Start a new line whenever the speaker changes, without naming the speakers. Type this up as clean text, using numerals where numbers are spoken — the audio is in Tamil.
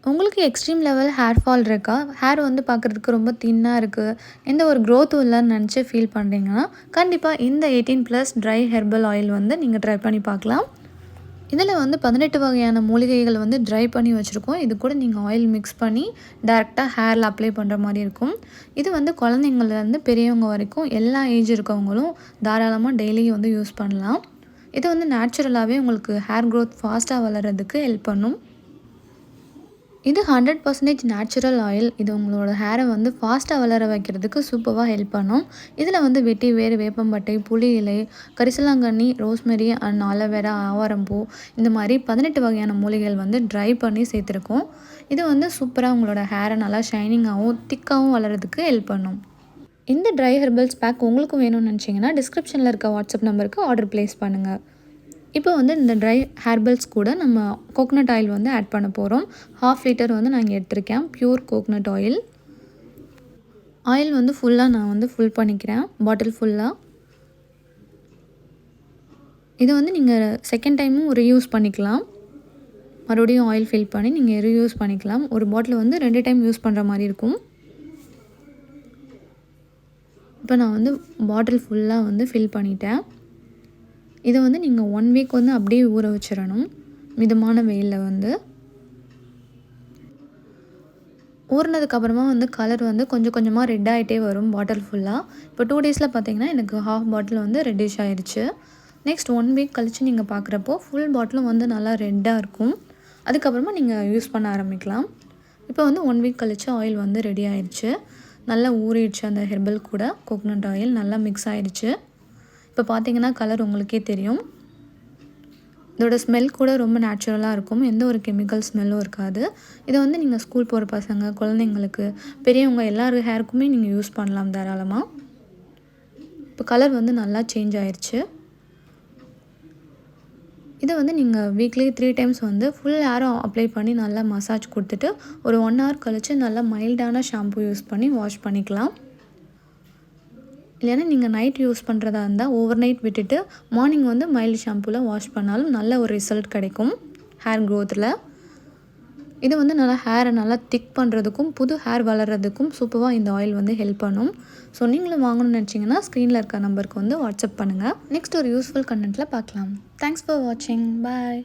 உங்களுக்கு எக்ஸ்ட்ரீம் லெவல் ஹேர் ஃபால் இருக்கா? ஹேர் வந்து பார்க்குறதுக்கு ரொம்ப தின்னா இருக்கு. எந்த ஒரு க்ரோத்தும் இல்லன்னு நெனச்சு ஃபீல் பண்றீங்கன்னா, கண்டிப்பா இந்த 18+ ட்ரை ஹெர்பல் ஆயில் வந்து நீங்க ட்ரை பண்ணி பார்க்கலாம். இதில வந்து 18 வகையான மூலிகைகள் வந்து ட்ரை பண்ணி வச்சுருக்கோம். இது கூட நீங்க ஆயில் மிக்ஸ் பண்ணி டைரக்ட்டா ஹேர்ல அப்ளை பண்ற மாரி இருக்கும். இது வந்து குழந்தைங்கள்லேருந்து பெரியவங்க வரைக்கும் எல்லா ஏஜ் இருக்கவங்களும் தாராளமா டெய்லி வந்து யூஸ் பண்ணலாம். இது வந்து நேச்சுரலாவே உங்களுக்கு ஹேர் குரோத் ஃபாஸ்ட்டா வளர்றதுக்கு ஹெல்ப் பண்ணும். இது 100% நேச்சுரல் ஆயில். இது உங்களோட ஹேர வந்து ஃபாஸ்ட்டா வளர வைக்கிறதுக்கு சூப்பர்வா ஹெல்ப் பண்ணும். இதில வந்து வெட்டி வேர், வேப்பம்பட்டை, புளி இலை, கரிசலாங்கண்ணி, ரோஸ்மெரி அண்ட் ஆலோவேரா, ஆவாரம்பூ இந்த மாரி 18 வகையான மூலிகைகள் வந்து ட்ரை பண்ணி சேர்த்துருக்கோம். இது வந்து சூப்பரா உங்களோட ஹேர நல்லா ஷைனிங்காவும், திக்காவும் வளர்றதுக்கு ஹெல்ப் பண்ணும். இந்த ட்ரை ஹெர்பல்ஸ் பேக் உங்களுக்கும் வேணும்னு நினச்சிங்கன்னா, டிஸ்கிரிப்ஷனில் இருக்க வாட்ஸ்அப் நம்பருக்கு ஆர்டர் ப்ளேஸ் பண்ணுங்க. இப்போ வந்து இந்த ட்ரை ஹேர்பல்ஸ் கூட நம்ம கோகனட் ஆயில் வந்து ஆட் பண்ண போகிறோம். 1/2 லிட்டர் வந்து நான் இங்கே எடுத்திருக்கேன். Pure coconut oil. ஆயில் வந்து ஃபுல்லாக நான் வந்து ஃபில் பண்ணிக்கிறேன். பாட்டில் ஃபுல்லாக. இது வந்து நீங்கள் செகண்ட் டைமும் ரீயூஸ் பண்ணிக்கலாம். மறுபடியும் ஆயில் ஃபில் பண்ணி நீங்கள் ரீயூஸ் பண்ணிக்கலாம். ஒரு பாட்டில் வந்து 2 டைம் யூஸ் பண்ணுற மாதிரி இருக்கும். இப்போ நான் வந்து பாட்டில் ஃபுல்லாக வந்து ஃபில் பண்ணிட்டேன். இதை வந்து நீங்கள் 1 வீக் வந்து அப்படியே ஊற வச்சிடணும். மிதமான வெயிலில் வந்து ஊறினதுக்கப்புறமா வந்து கலர் வந்து கொஞ்சம் கொஞ்சமாக ரெட் ஆகிட்டே வரும் பாட்டில் ஃபுல்லாக. இப்போ 2 டேஸில் பார்த்தீங்கன்னா எனக்கு 1/2 பாட்டில் வந்து ரெட்டிஷ் ஆயிடுச்சு. நெக்ஸ்ட் 1 வீக் கழித்து நீங்கள் பார்க்குறப்போ ஃபுல் பாட்டிலும் வந்து நல்லா ரெட்டாக இருக்கும். அதுக்கப்புறமா நீங்கள் யூஸ் பண்ண ஆரம்பிக்கலாம். இப்போ வந்து 1 வீக் கழித்து ஆயில் வந்து ரெடி ஆயிடுச்சு. நல்லா ஊறிடுச்சு. அந்த ஹெர்பல் கூட கோகனட் ஆயில் நல்லா மிக்ஸ் ஆயிடுச்சு. இப்போ பார்த்தீங்கன்னா கலர் உங்களுக்கே தெரியும். இதோட ஸ்மெல் கூட ரொம்ப நேச்சுரலாக இருக்கும். எந்த ஒரு கெமிக்கல் ஸ்மெல்லும் இருக்காது. இதை வந்து நீங்கள் ஸ்கூல் போகிற பசங்க, குழந்தைங்களுக்கு, பெரியவங்க எல்லார் ஹேருக்குமே நீங்கள் யூஸ் பண்ணலாம் தாராளமாக. இப்போ கலர் வந்து நல்லா சேஞ்ச் ஆயிடுச்சு. இதை வந்து நீங்கள் வீக்லி 3 டைம்ஸ் வந்து ஃபுல் ஹேரும் அப்ளை பண்ணி நல்லா மசாஜ் கொடுத்துட்டு ஒரு 1 ஹவர் கழித்து நல்லா மைல்டான ஷாம்பு யூஸ் பண்ணி வாஷ் பண்ணிக்கலாம். இல்லைன்னா நீங்கள் நைட் யூஸ் பண்ணுறதா இருந்தால் ஓவர் நைட் விட்டுட்டு மார்னிங் வந்து மைல்டு ஷாம்புவில் வாஷ் பண்ணாலும் நல்ல ஒரு ரிசல்ட் கிடைக்கும் ஹேர் க்ரோத்தில். இது வந்து நல்லா ஹேரை நல்லா திக் பண்ணுறதுக்கும் புது ஹேர் வளர்கிறதுக்கும் சூப்பராக இந்த ஆயில் வந்து ஹெல்ப் பண்ணும். ஸோ நீங்களும் வாங்கணும்னு நினச்சிங்கன்னா ஸ்க்ரீனில் இருக்க நம்பருக்கு வந்து வாட்ஸ்அப் பண்ணுங்கள். நெக்ஸ்ட் ஒரு யூஸ்ஃபுல் கண்டென்ட்டில் பார்க்கலாம். தேங்க்ஸ் ஃபார் வாட்சிங். பாய்.